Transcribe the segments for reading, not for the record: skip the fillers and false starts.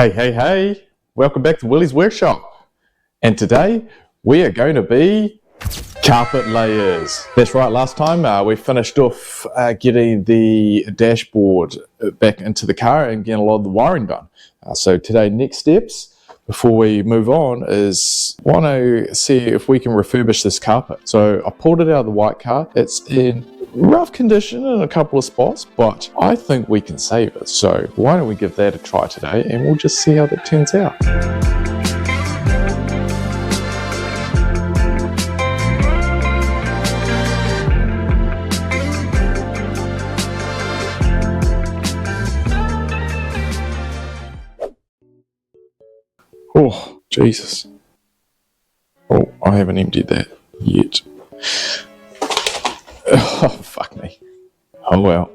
Hey, welcome back to Willies Workshop. And today we are going to be carpet layers. That's right, last time we finished off getting the dashboard back into the car and getting a lot of the wiring done. So today, next steps before we move on is want to see if we can refurbish this carpet. So I pulled it out of the white car. It's in rough condition in a couple of spots, but I think we can save it. So why don't we give that a try today and we'll just see how that turns out. Oh, Jesus. Oh, I haven't emptied that yet. Oh, fuck me. Oh well.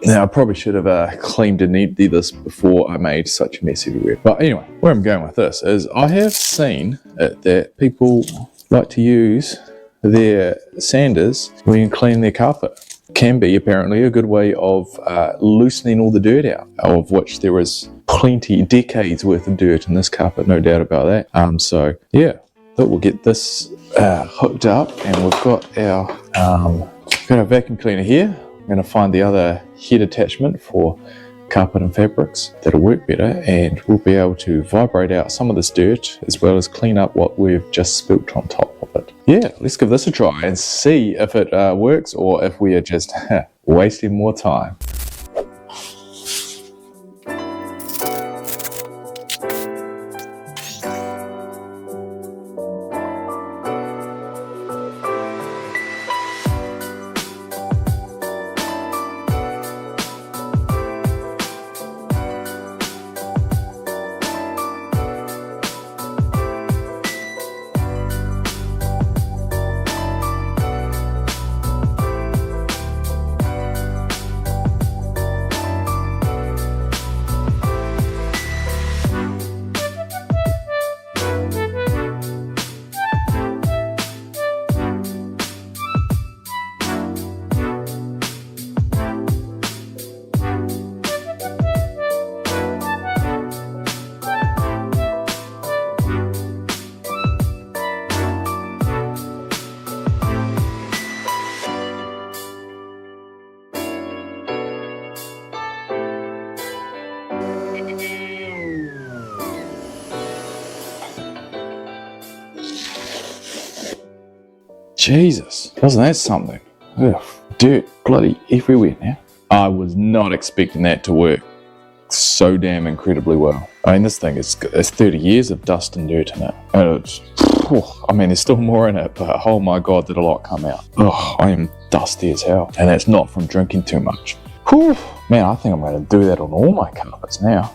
Now, I probably should have cleaned and emptied this before I made such a mess everywhere. But anyway, where I'm going with this is I have seen that people like to use their sanders when you clean their carpet. Can be apparently a good way of loosening all the dirt out, of which there is plenty, decades worth of dirt in this carpet, no doubt about that. So yeah, but we'll get this hooked up, and we've got our vacuum cleaner here. I'm going to find the other head attachment for carpet and fabrics that'll work better, and we'll be able to vibrate out some of this dirt as well as clean up what we've just spilt on top of it. Yeah, let's give this a try and see if it works or if we are just wasting more time. Jesus, wasn't that something? Ugh, dirt bloody everywhere now. I was not expecting that to work so damn incredibly well. I mean, this thing is 30 years of dust and dirt in it. And it's, I mean, there's still more in it, but oh my God, did a lot come out. Oh, I am dusty as hell. And that's not from drinking too much. Whew, man, I think I'm going to do that on all my carpets now.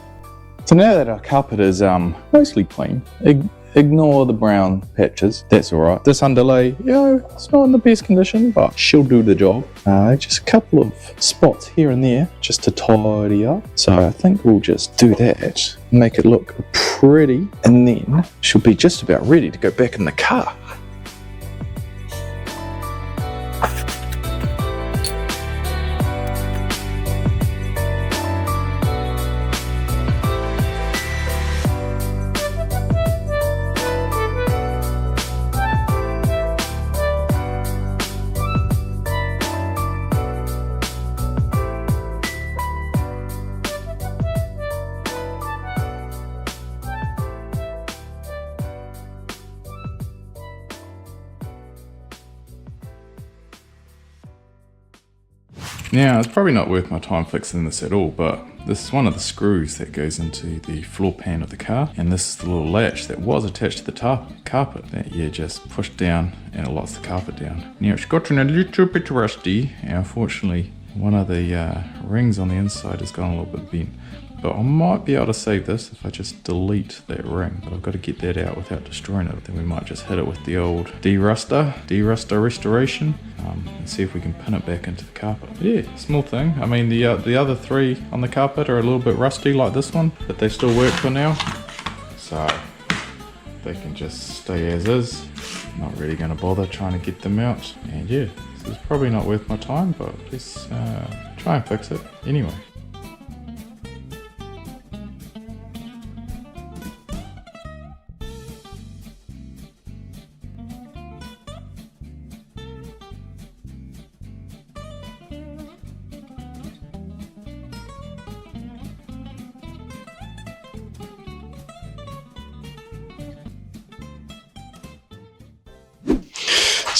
So now that our carpet is mostly clean, ignore the brown patches, that's alright. This underlay, it's not in the best condition, but she'll do the job. Just a couple of spots here and there just to tidy up. So I think we'll just do that, make it look pretty, and then she'll be just about ready to go back in the car. Now, it's probably not worth my time fixing this at all, but this is one of the screws that goes into the floor pan of the car, and this is the little latch that was attached to the carpet that you just push down and it locks the carpet down. Now, it's gotten a little bit rusty, and unfortunately one of the rings on the inside has gone a little bit bent. But I might be able to save this if I just delete that ring, but I've got to get that out without destroying it. Then we might just hit it with the old deruster restoration, and see if we can pin it back into the carpet. Yeah, small thing. I mean, the other three on the carpet are a little bit rusty like this one, but they still work for now. So they can just stay as is. Not really going to bother trying to get them out. And yeah, this is probably not worth my time, but let's try and fix it anyway.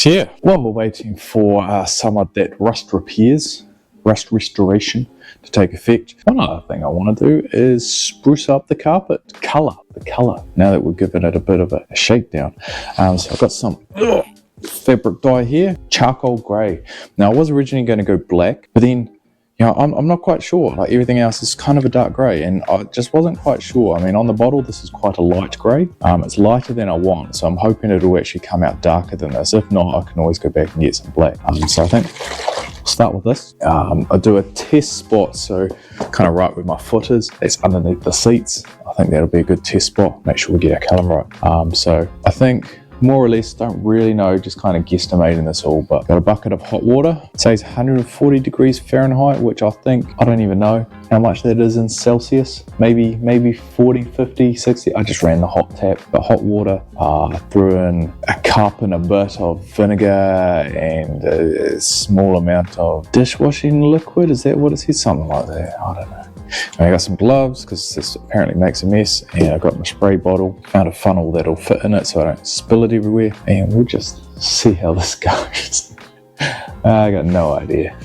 So yeah, while we're waiting for some of that rust restoration to take effect, one other thing I want to do is spruce up the carpet, the colour, now that we've given it a bit of a shakedown. So I've got some fabric dye here, charcoal grey. Now I was originally going to go black, but then I'm not quite sure. Like everything else is kind of a dark grey, and I just wasn't quite sure. I mean, on the bottle this is quite a light grey. It's lighter than I want, so I'm hoping it'll actually come out darker than this. If not, I can always go back and get some black. So I think I'll start with this. I do a test spot, so kind of right where my foot is. It's underneath the seats. I think that'll be a good test spot. Make sure we get our colour right. So I think, more or less, don't really know, just kind of guesstimating this all, but got a bucket of hot water. It says 140 degrees Fahrenheit, which I don't even know how much that is in Celsius. Maybe 40, 50, 60. I just ran the hot tap, but hot water. Threw in a cup and a bit of vinegar and a small amount of dishwashing liquid. Is that what it says? Something like that. I don't know. And I got some gloves because this apparently makes a mess, and I got my spray bottle, found a funnel that'll fit in it so I don't spill it everywhere, and we'll just see how this goes. I got no idea.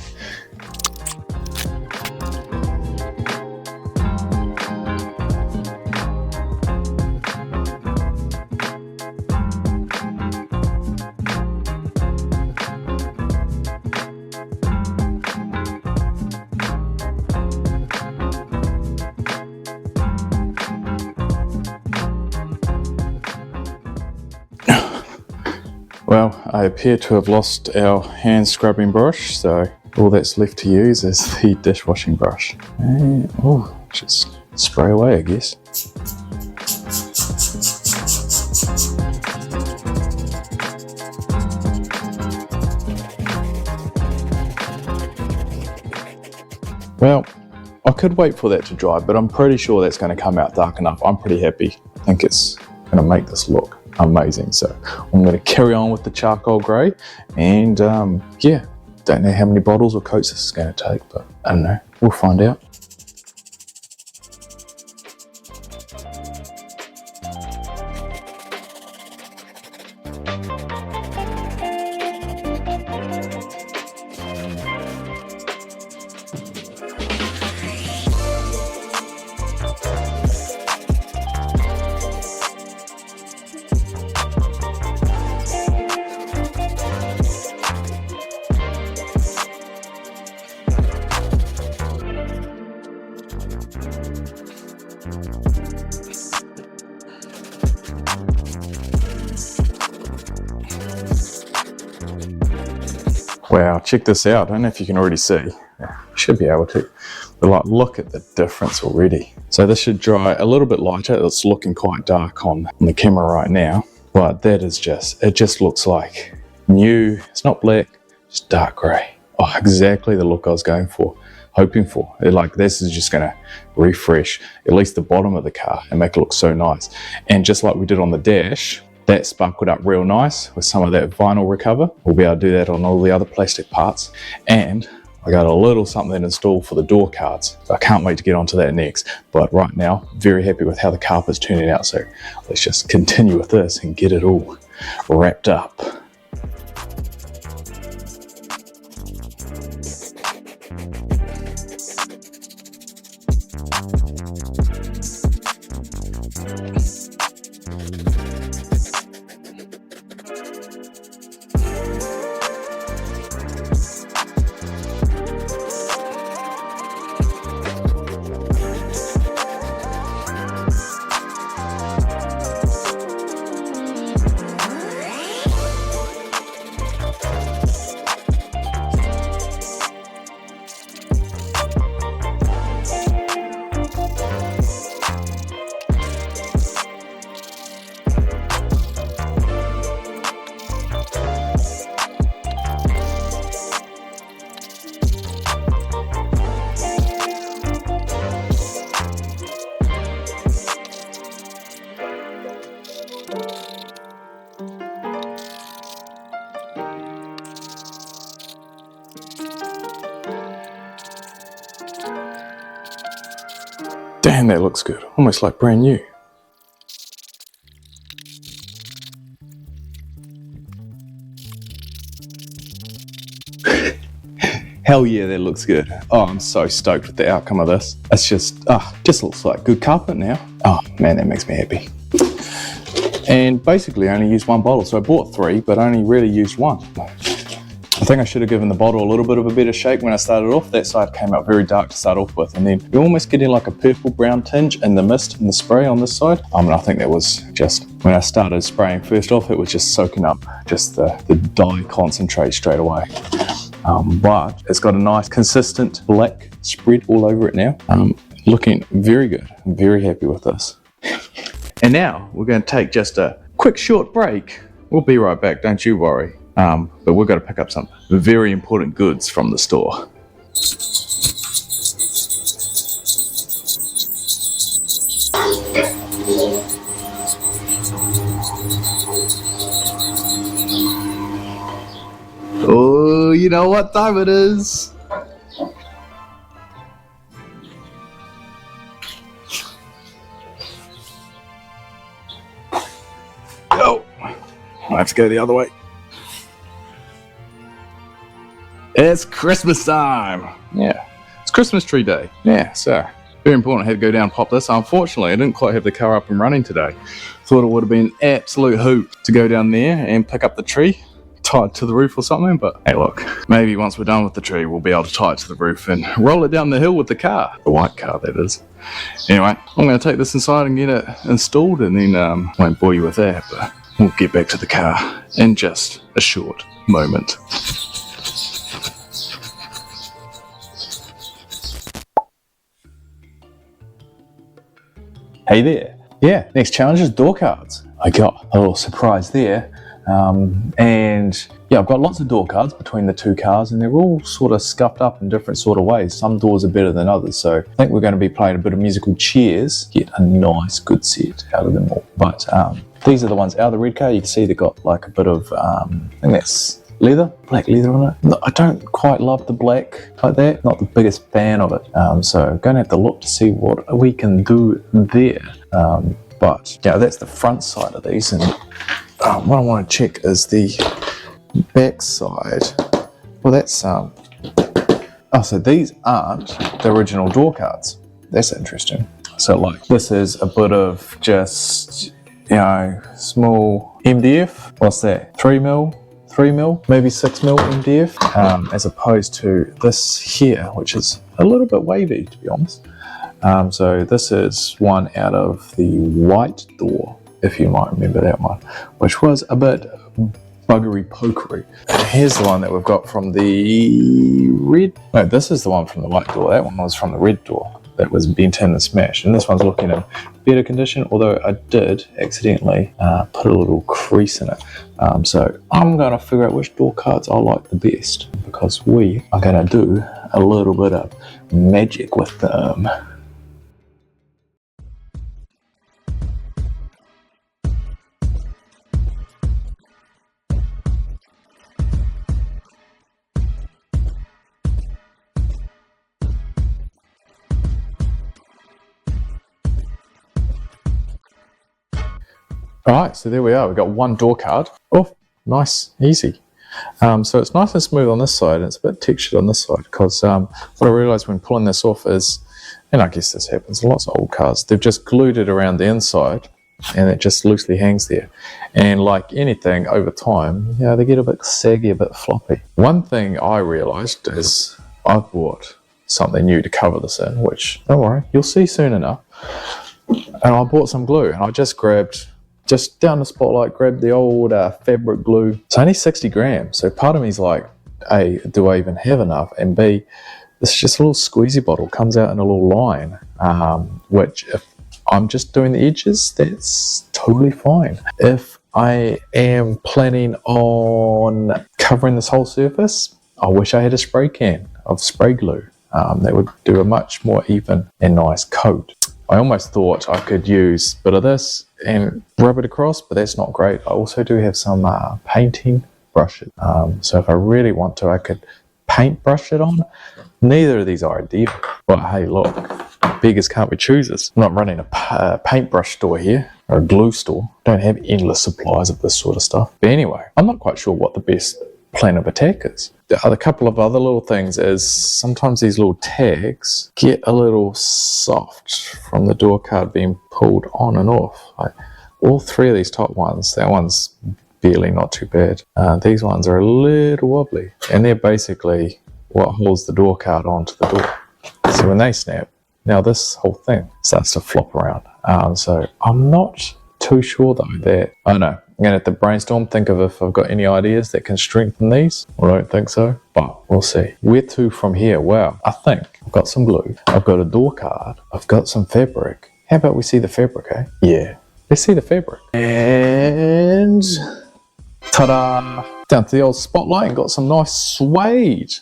Well, I appear to have lost our hand scrubbing brush, so all that's left to use is the dishwashing brush. And, just spray away, I guess. Well, I could wait for that to dry, but I'm pretty sure that's going to come out dark enough. I'm pretty happy. I think it's going to make this look amazing. So I'm going to carry on with the charcoal grey, and yeah, don't know how many bottles or coats this is going to take, but I don't know, we'll find out. Wow, check this out. I don't know if you can already see. Yeah, you should be able to. But like, look at the difference already. So this should dry a little bit lighter. It's looking quite dark on the camera right now. But that is it just looks like new. It's not black, just dark grey. Oh, exactly the look I was hoping for. Like, this is just gonna refresh at least the bottom of the car and make it look so nice. And just like we did on the dash, that sparkled up real nice with some of that vinyl recover. We'll be able to do that on all the other plastic parts. And I got a little something installed for the door cards. I can't wait to get onto that next. But right now, very happy with how the carpet's turning out. So let's just continue with this and get it all wrapped up. Damn, that looks good. Almost like brand new. Hell yeah, that looks good. Oh, I'm so stoked with the outcome of this. It's just looks like good carpet now. Oh man, that makes me happy. And basically I only used one bottle, so I bought 3, but I only really used 1. I think I should have given the bottle a little bit of a better shake when I started off. That side came out very dark to start off with, and then you're almost getting like a purple brown tinge in the mist and the spray on this side. And I think that was just, when I started spraying first off, it was just soaking up just the dye concentrate straight away. But it's got a nice consistent black spread all over it now. Looking very good. I'm very happy with this. And now we're going to take just a quick short break. We'll be right back, don't you worry. But we've got to pick up some very important goods from the store. Oh, you know what time it is. Oh, I have to go the other way. It's Christmas time. Yeah, it's Christmas tree day. Yeah, so very important. I had to go down and pop this. Unfortunately, I didn't quite have the car up and running today. Thought it would have been an absolute hoot to go down there and pick up the tree, tie it to the roof or something, but hey look, maybe once we're done with the tree we'll be able to tie it to the roof and roll it down the hill with the car. The white car, that is. Anyway, I'm going to take this inside and get it installed, and then won't bore you with that, but we'll get back to the car in just a short moment. Hey there. Yeah, next challenge is door cards. I got a little surprise there. And yeah, I've got lots of door cards between the 2 cars, and they're all sort of scuffed up in different sort of ways. Some doors are better than others, so I think we're going to be playing a bit of musical chairs, get a nice good set out of them all. But these are the ones out of the red car. You can see they've got like a bit of, I think that's leather, black leather on it. No, I don't quite love the black like that, not the biggest fan of it. So I'm going to have to look to see what we can do there. But yeah, that's the front side of these, and what I want to check is the back side. Well, that's so these aren't the original door cards. That's interesting. So like this is a bit of just, you know, small MDF. What's that? 3 mil, maybe 6 mil MDF, as opposed to this here, which is a little bit wavy, to be honest. So this is one out of the white door, if you might remember that one, which was a bit buggery pokery. And here's the one that we've got from the red. No, this is the one from the white door. That one was from the red door that was bent in and smashed. And this one's looking in better condition, although I did accidentally put a little crease in it. So I'm going to figure out which door cards I like the best, because we are going to do a little bit of magic with them. Alright, so there we are. We've got one door card. Oh, nice, easy. So it's nice and smooth on this side, and it's a bit textured on this side, because what I realised when pulling this off is, and I guess this happens in lots of old cars, they've just glued it around the inside, and it just loosely hangs there. And like anything, over time, you know, they get a bit saggy, a bit floppy. One thing I realised is I bought something new to cover this in, which, don't worry, you'll see soon enough. And I bought some glue, and I just grabbed, just down the spotlight, grabbed the old fabric glue. It's only 60 grams, so part of me is like, A, do I even have enough? And B, this is just a little squeezy bottle, comes out in a little line, which if I'm just doing the edges, that's totally fine. If I am planning on covering this whole surface, I wish I had a spray can of spray glue. That would do a much more even and nice coat. I almost thought I could use a bit of this and rub it across, but that's not great. I also do have some painting brushes. So if I really want to, I could paint brush it on. Neither of these are ideal. But hey, look, beggars can't be choosers. I'm not running a paintbrush store here, or a glue store. Don't have endless supplies of this sort of stuff. But anyway, I'm not quite sure what the best plan of attack is. The other couple of other little things is sometimes these little tags get a little soft from the door card being pulled on and off. Like all three of these top ones, that one's barely not too bad. These ones are a little wobbly, and they're basically what holds the door card onto the door. So when they snap, now this whole thing starts to flop around. So I'm not too sure though that, I don't know, I'm going to have to brainstorm, think of if I've got any ideas that can strengthen these. I don't think so, but we'll see. Where to from here? Well, I think I've got some glue, I've got a door card, I've got some fabric. How about we see the fabric, eh? Yeah, let's see the fabric. And ta-da! Down to the old spotlight and got some nice suede.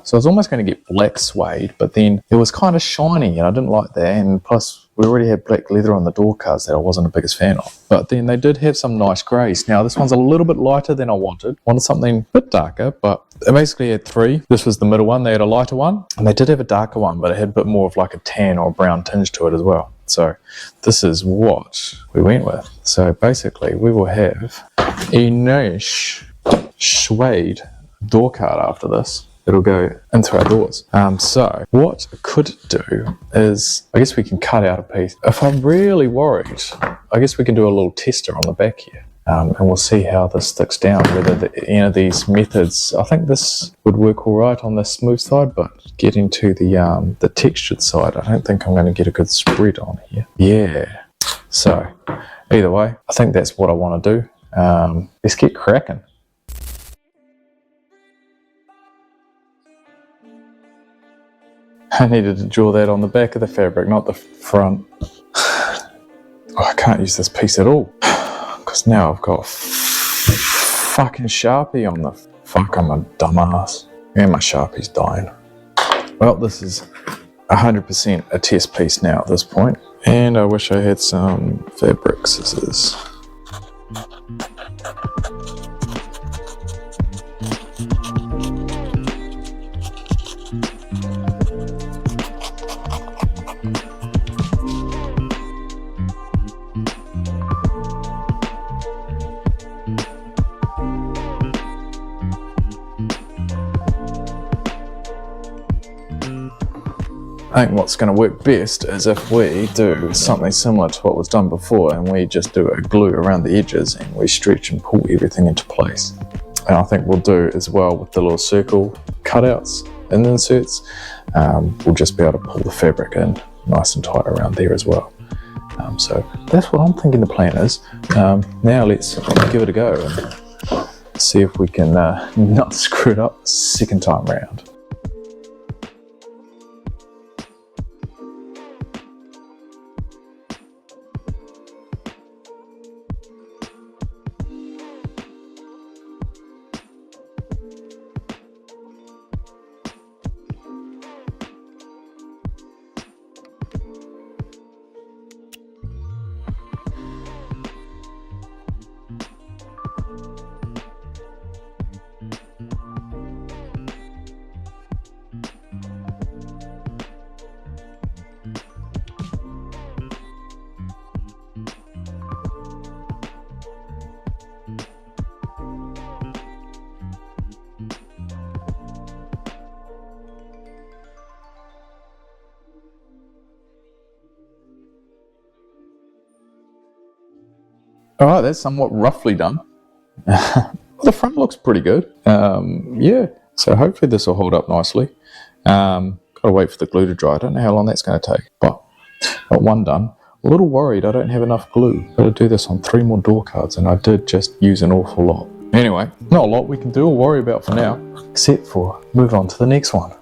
So I was almost going to get black suede, but then it was kind of shiny and I didn't like that. And plus, we already had black leather on the door cards that I wasn't the biggest fan of. But then they did have some nice greys. Now, this one's a little bit lighter than I wanted. Wanted something a bit darker, but they basically had three. This was the middle one. They had a lighter one, and they did have a darker one, but it had a bit more of like a tan or a brown tinge to it as well. So this is what we went with. So basically, we will have a nice suede door card after this. It'll go into our doors. So what I could do is, I guess we can cut out a piece. If I'm really worried, I guess we can do a little tester on the back here. And we'll see how this sticks down, whether these methods, I think this would work all right on the smooth side, but getting to the textured side, I don't think I'm going to get a good spread on here. Yeah. So either way, I think that's what I want to do. Let's get cracking. I needed to draw that on the back of the fabric, not the front. Oh, I can't use this piece at all, because now I've got fucking Sharpie on the... Fuck, I'm a dumbass. And my Sharpie's dying. Well, this is 100% a test piece now at this point. And I wish I had some fabric scissors. I think what's going to work best is if we do something similar to what was done before, and we just do a glue around the edges and we stretch and pull everything into place. And I think we'll do as well with the little circle cutouts and inserts. We'll just be able to pull the fabric in nice and tight around there as well. So that's what I'm thinking the plan is. Now let's give it a go and see if we can not screw it up the second time round. All right, that's somewhat roughly done. The front looks pretty good. Yeah, so hopefully this will hold up nicely. Gotta wait for the glue to dry. I don't know how long that's going to take, but got one done. A little worried I don't have enough glue. Gotta do this on 3 more door cards, and I did just use an awful lot. Anyway, not a lot we can do or worry about for now, except for move on to the next one.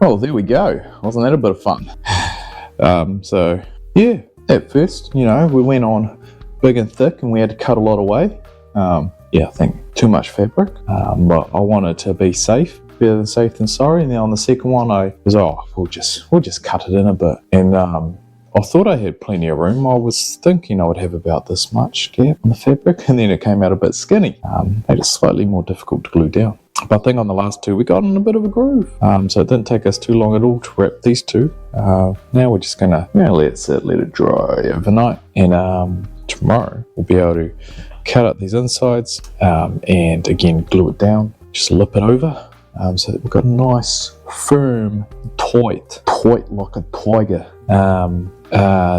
Oh, there we go. Wasn't that a bit of fun? So yeah, at first, you know, we went on big and thick and we had to cut a lot away. Yeah, I think too much fabric, but I wanted to be safe, better than safe than sorry. And then on the second one, I was, we'll just cut it in a bit. And I thought I had plenty of room. I was thinking I would have about this much gap in the fabric, and then it came out a bit skinny. Made it slightly more difficult to glue down. But I think on the last two, we got in a bit of a groove. So it didn't take us too long at all to wrap these two. Now we're just gonna let it sit, let it dry overnight. And tomorrow we'll be able to cut out these insides and again glue it down, just lip it over so that we've got a nice, firm, tight like a tiger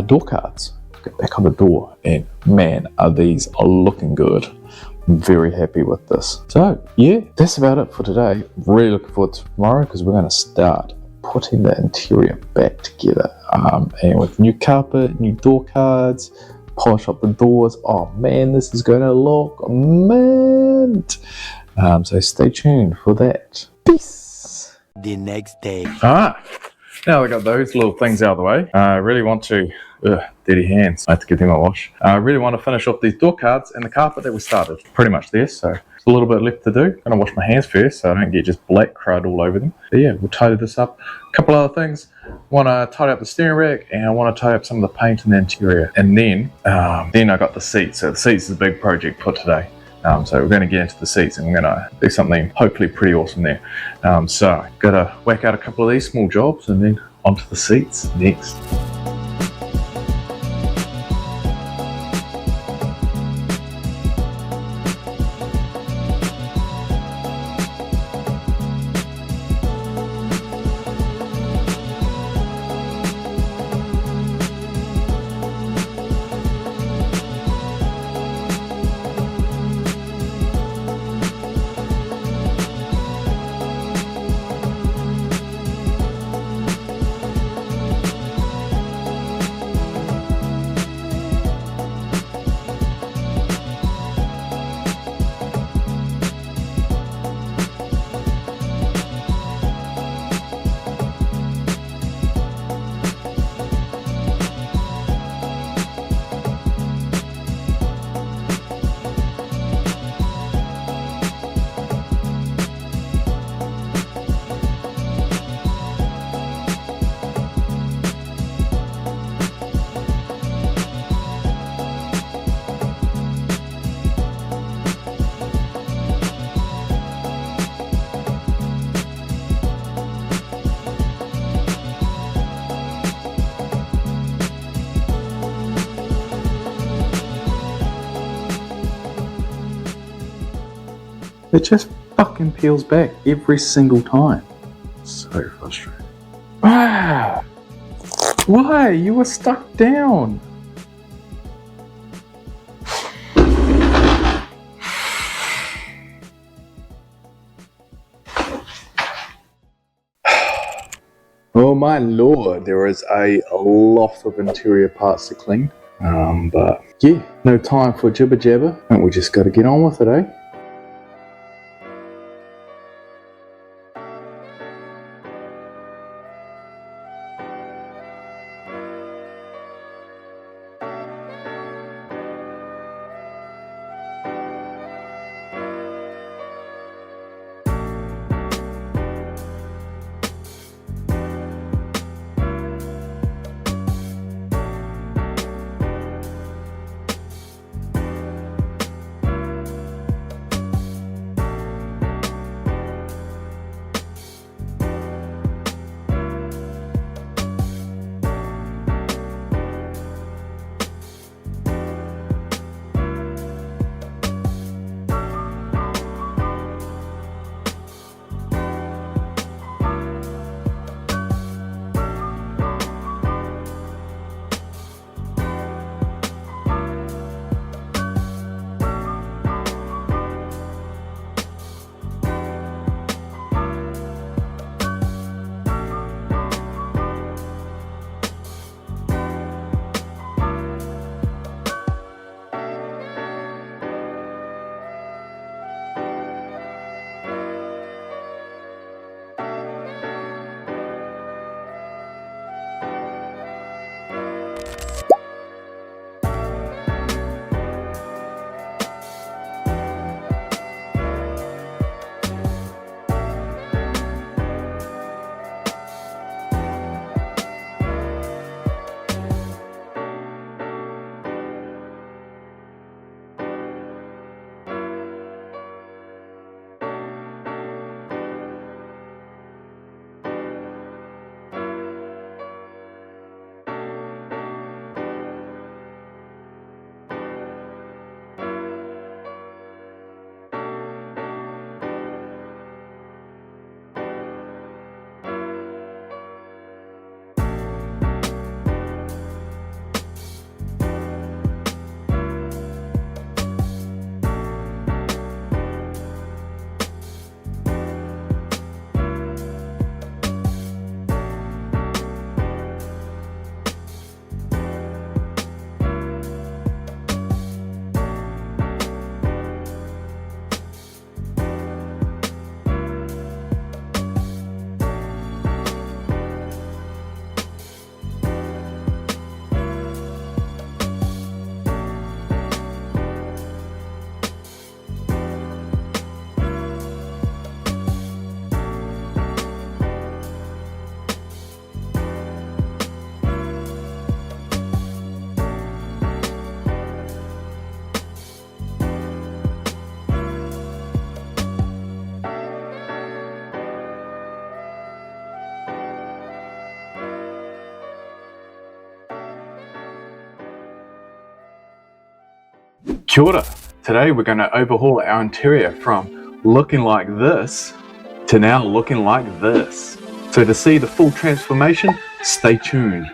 door cards. Get back on the door, and man, are these looking good. I'm very happy with this. So yeah, that's about it for today. Really looking forward to tomorrow because we're going to start putting the interior back together, and with new carpet, new door cards, polish up the doors. Oh man, this is going to look mint. So stay tuned for that. Peace. The next day. Alright, now that I got those little things out of the way, I really want to, dirty hands, I have to give them a wash. I really want to finish off these door cards and the carpet that we started. Pretty much there, so there's a little bit left to do. I'm going to wash my hands first so I don't get just black crud all over them. But yeah, we'll tidy this up. A couple other things. Want to tidy up the steering rack, and I want to tidy up some of the paint in the interior. And then I got the seats. So the seats is a big project for today. So we're going to get into the seats and we're going to do something hopefully pretty awesome there. So got to whack out a couple of these small jobs and then onto the seats next. It just fucking peels back every single time. So frustrating. Ah! Why? You were stuck down. Oh my lord, there is a lot of interior parts to clean. But yeah, no time for jibber jabber, and we just got to get on with it, eh? Kia ora. Today we're going to overhaul our interior from looking like this to now looking like this. So to see the full transformation, stay tuned.